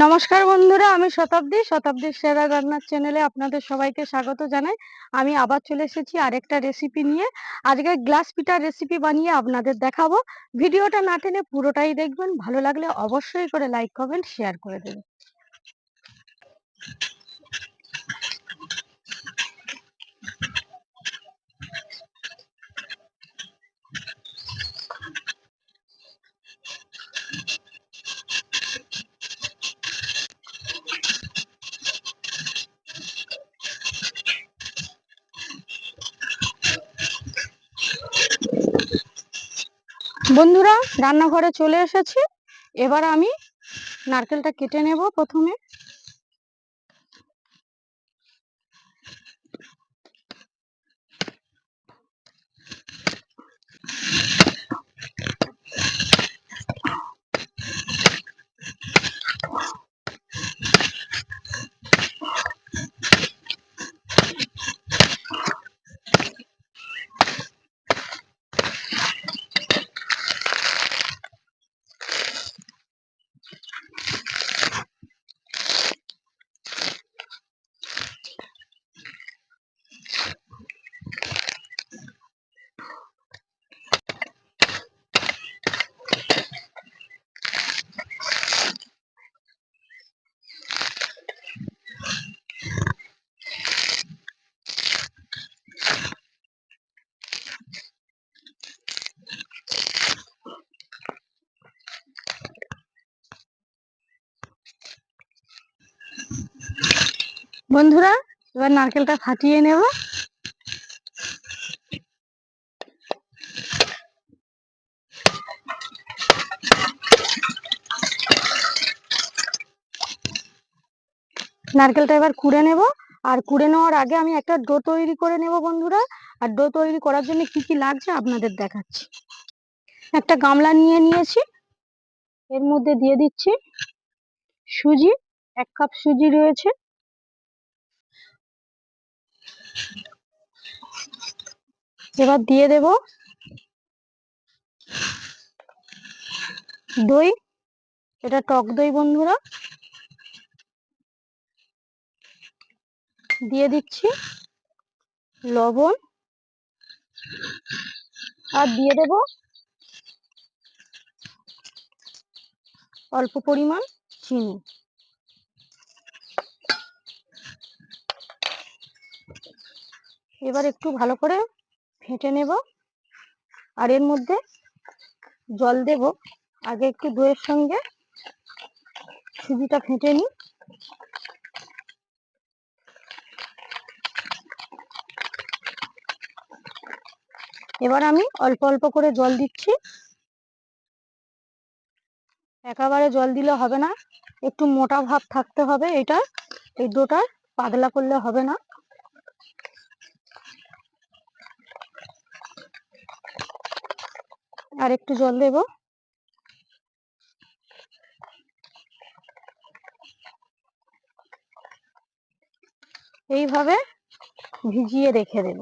নমস্কার বন্ধুরা, আমি শতাব্দীর সেরা রান্নার চ্যানেলে আপনাদের সবাইকে স্বাগত জানাই। আমি আবার চলে এসেছি আরেকটা রেসিপি নিয়ে। আজকে গ্লাস পিঠার রেসিপি বানিয়ে আপনাদের দেখাবো। ভিডিওটা না টেনে পুরোটাই দেখবেন। ভালো লাগলে অবশ্যই করে লাইক কমেন্ট শেয়ার করে দেবেন। বন্ধুরা, রান্নাঘরে চলে এসেছি। এবার আমি নারকেলটা কেটে নেব। প্রথমে বন্ধুরা, এবার নারকেলটা ফাটিয়ে নেব। নারকেলটা এবার কুড়ে নেব। আর কুড়ে নেওয়ার আগে আমি একটা ডো তৈরি করে নেব বন্ধুরা। আর ডো তৈরি করার জন্য কি কি লাগছে আপনাদের দেখাচ্ছি। একটা গামলা নিয়ে নিয়েছি, এর মধ্যে দিয়ে দিচ্ছি সুজি। 1 কাপ সুজি রয়েছে। এবার দিয়ে দেব দই, এটা টক দই বন্ধুরা। দিয়ে দিচ্ছি লবণ, আর দিয়ে দেব অল্প পরিমাণ চিনি। এবার একটু ভালো করে ফেটে নেব। আর এর মধ্যে জল দেব। আগে একটু দইয়ের সঙ্গে সুজিটা ফেটে নিই। এবার আমি অল্প অল্প করে জল দিচ্ছি। একেবারে জল দিলে হবে না, একটু মোটা ভাব থাকতে হবে। এটা এই ডোটা পাতলা করলে হবে না। আর একটু জল দেব। এইভাবে ভিজিয়ে রেখে দেব।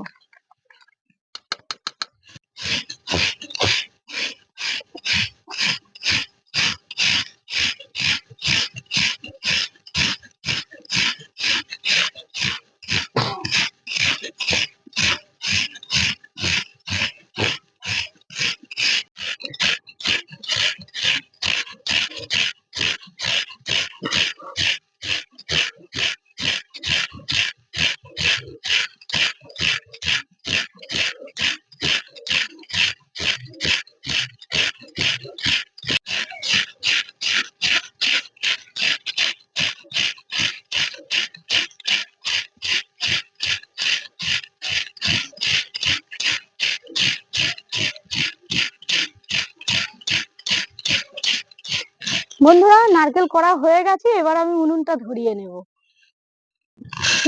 বন্ধুরা, নারকেল করা হয়ে গেছে। এবার আমি উনুনটা ধরিয়ে নেব।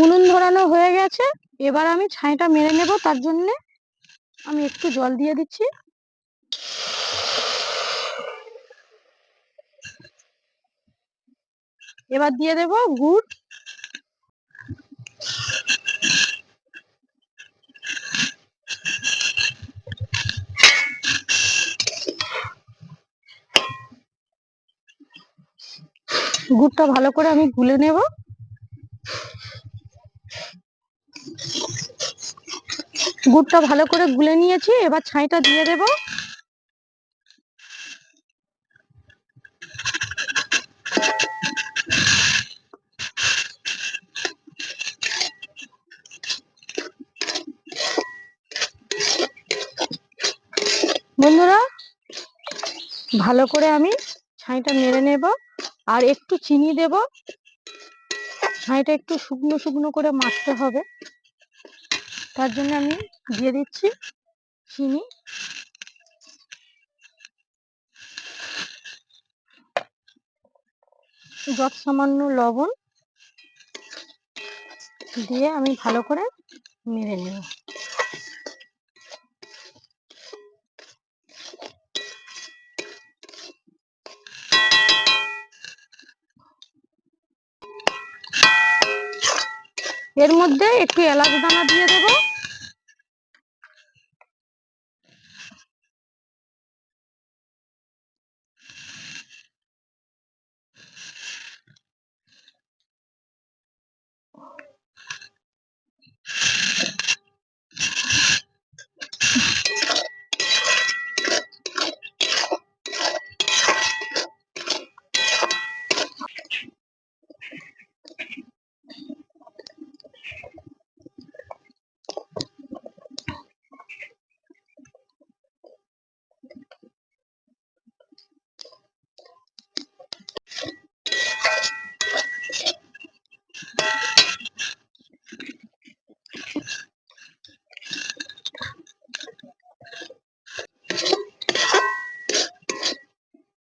উনুন ধরানো হয়ে গেছে। এবার আমি ছাইটা মেরে নেব। তার জন্য আমি একটু জল দিয়ে দিচ্ছি। এবার দিয়ে দেব গুড়। গুড়টা ভালো করে আমি গুলে নেব। গুড়টা ভালো করে গুলে নিয়েছি, এবার ছাইটা দিয়ে দেব। বন্ধুরা, ভালো করে আমি ছাইটা নেড়ে নেব, আর একটু চিনি দেব। ছাইটা একটু শুকনো শুকনো করে মাখতে হবে, তার জন্য আমি দিয়ে দিচ্ছি চিনি। যত সামান্য লবণ দিয়ে আমি ভালো করে নেড়ে নেব। এর মধ্যে একটু এলাচ দানা দিয়ে দেব।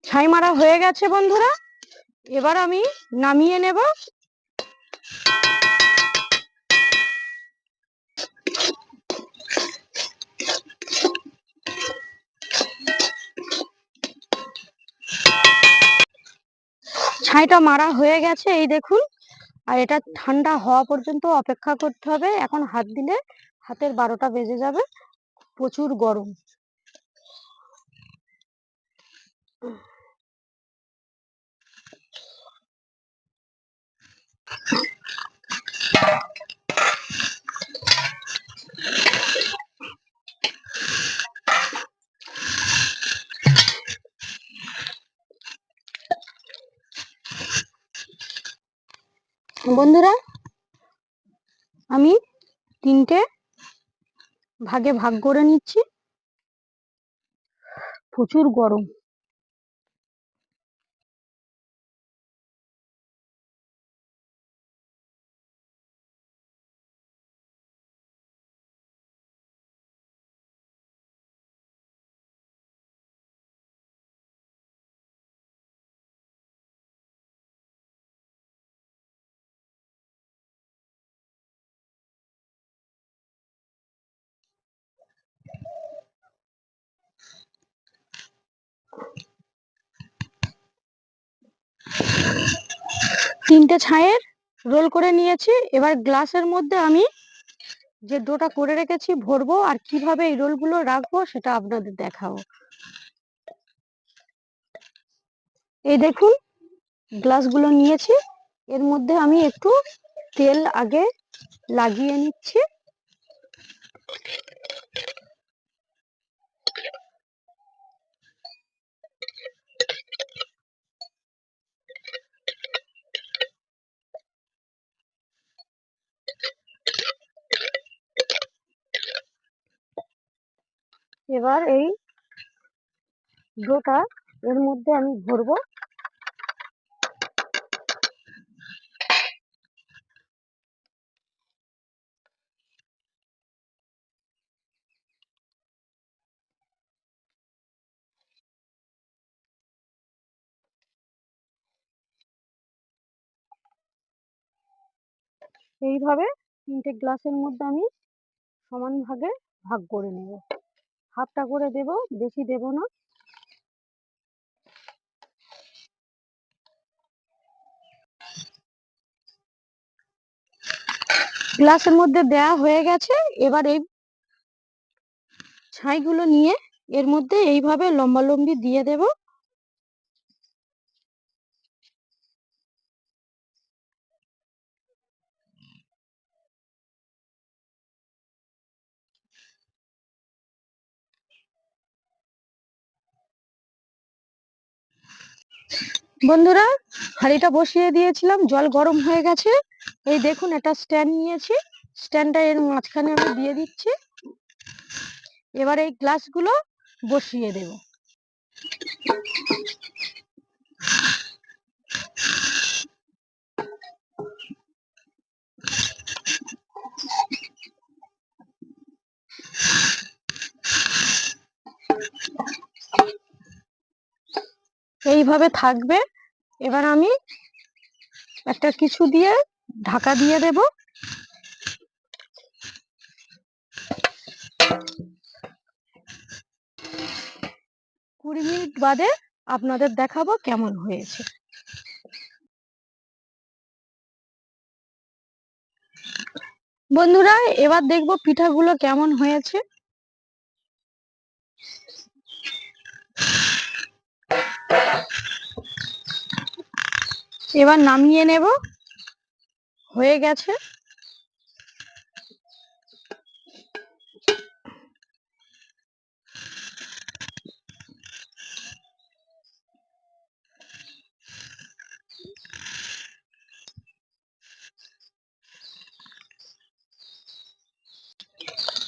ছাই মারা হয়ে গেছে বন্ধুরা, এবার আমি নামিয়ে নেব। ছাইটা মারা হয়ে গেছে, এই দেখুন। আর এটা ঠান্ডা হওয়া পর্যন্ত অপেক্ষা করতে হবে। এখন হাত দিলে হাতের 12টা বেজে যাবে, প্রচুর গরম। বন্ধুরা, আমি 3টে ভাগে ভাগ করে নিচ্ছি, প্রচুর গরম। তিনটে ছাইয়ের রোল করে নিয়েছি। এবার গ্লাসের মধ্যে আমি যে ডোটা করে রেখেছি ভরবো, আর কিভাবে এই রোলগুলো রাখবো সেটা আপনাদের দেখাবো। এই দেখুন, গ্লাসগুলো নিয়েছি, এর মধ্যে আমি একটু তেল আগে লাগিয়ে নিচ্ছি। এবার এই ডোটা এর মধ্যে আমি ভরবো। এইভাবে 3টে গ্লাসের মধ্যে আমি সমান ভাগে ভাগ করে নেব। হাফটা করে দেব, বেশি দেব না। গ্লাসের মধ্যে দেয়া হয়ে গেছে। এবার এই ছাইগুলো নিয়ে এর মধ্যে এইভাবে লম্বালম্বি দিয়ে দেব। বন্ধুরা, হাঁড়িটা বসিয়ে দিয়েছিলাম, জল গরম হয়ে গেছে। এই দেখুন, একটা স্ট্যান্ড নিয়েছি, স্ট্যান্ডটা এর মাঝখানে আমি দিয়ে দিচ্ছি। এবার এই গ্লাসগুলো বসিয়ে দেব। এইভাবে থাকবে। এবার আমি একটা কিছু দিয়ে ঢাকা দিয়ে দেব। 20 মিনিট বাদে আপনাদের দেখাবো কেমন হয়েছে। বন্ধুরা, এবার দেখবো পিঠাগুলো কেমন হয়েছে। এবার নামিয়ে নেব। হয়ে গেছে।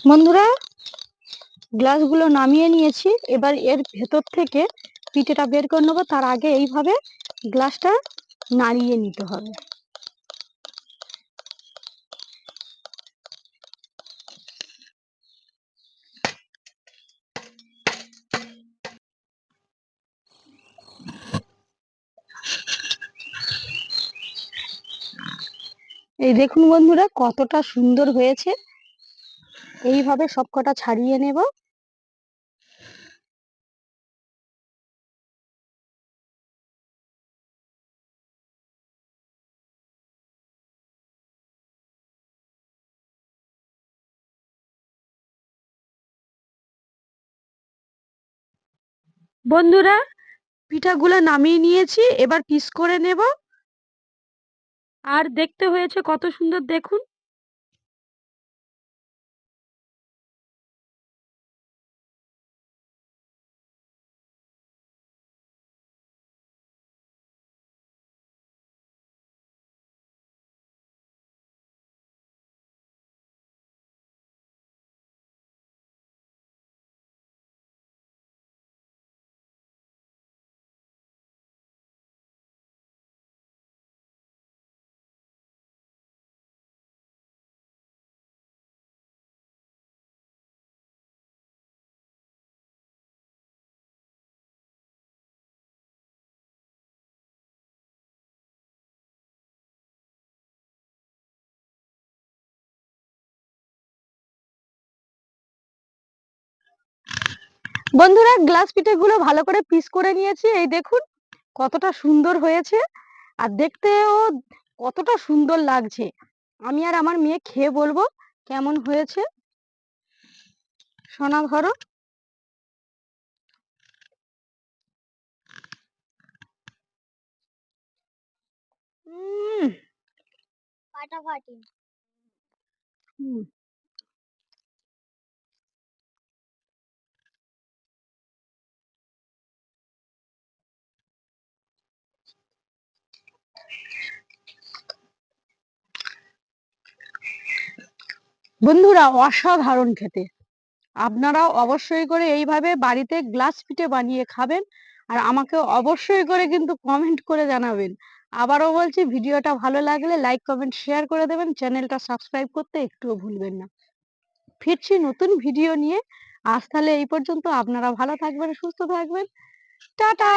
বন্ধুরা, গ্লাসগুলো নামিয়ে নিয়েছি। এবার এর ভেতর থেকে পিঠেটা বের করে নেবো। তার আগে এইভাবে গ্লাসটা নাড়িয়ে নিতে হবে। এই দেখুন বন্ধুরা, কতটা সুন্দর হয়েছে। এইভাবে সবকটা ছাড়িয়ে নেব। বন্ধুরা, পিঠাগুলো নামিয়ে নিয়েছি, এবার পিস করে নেব। আর দেখতে হয়েছে কত সুন্দর, দেখুন। বন্ধুরা, গ্লাস পিঠেগুলো ভালো করে পিস করে নিয়েছি। এই দেখুন কতটা সুন্দর হয়েছে, আর দেখতেও কতটা সুন্দর লাগছে। আমি আর আমার মেয়ে খেয়ে বলবো কেমন হয়েছে। সোনা ধরো। ফাটাফাটি। বন্ধুরা, অসাধারণ খেতে। আপনারাও অবশ্যই করে এইভাবে বাড়িতে গ্লাস পিঠে বানিয়ে খাবেন। আর আমাকে অবশ্যই করে কিন্তু কমেন্ট করে জানাবেন। আবারও বলছি, ভিডিওটা ভালো লাগলে লাইক কমেন্ট শেয়ার করে দেবেন। চ্যানেলটা সাবস্ক্রাইব করতে একটুও ভুলবেন না। ফিরছি নতুন ভিডিও নিয়ে। আজ তাহলে এই পর্যন্ত। আপনারা ভালো থাকবেন, সুস্থ থাকবেন। টাটা।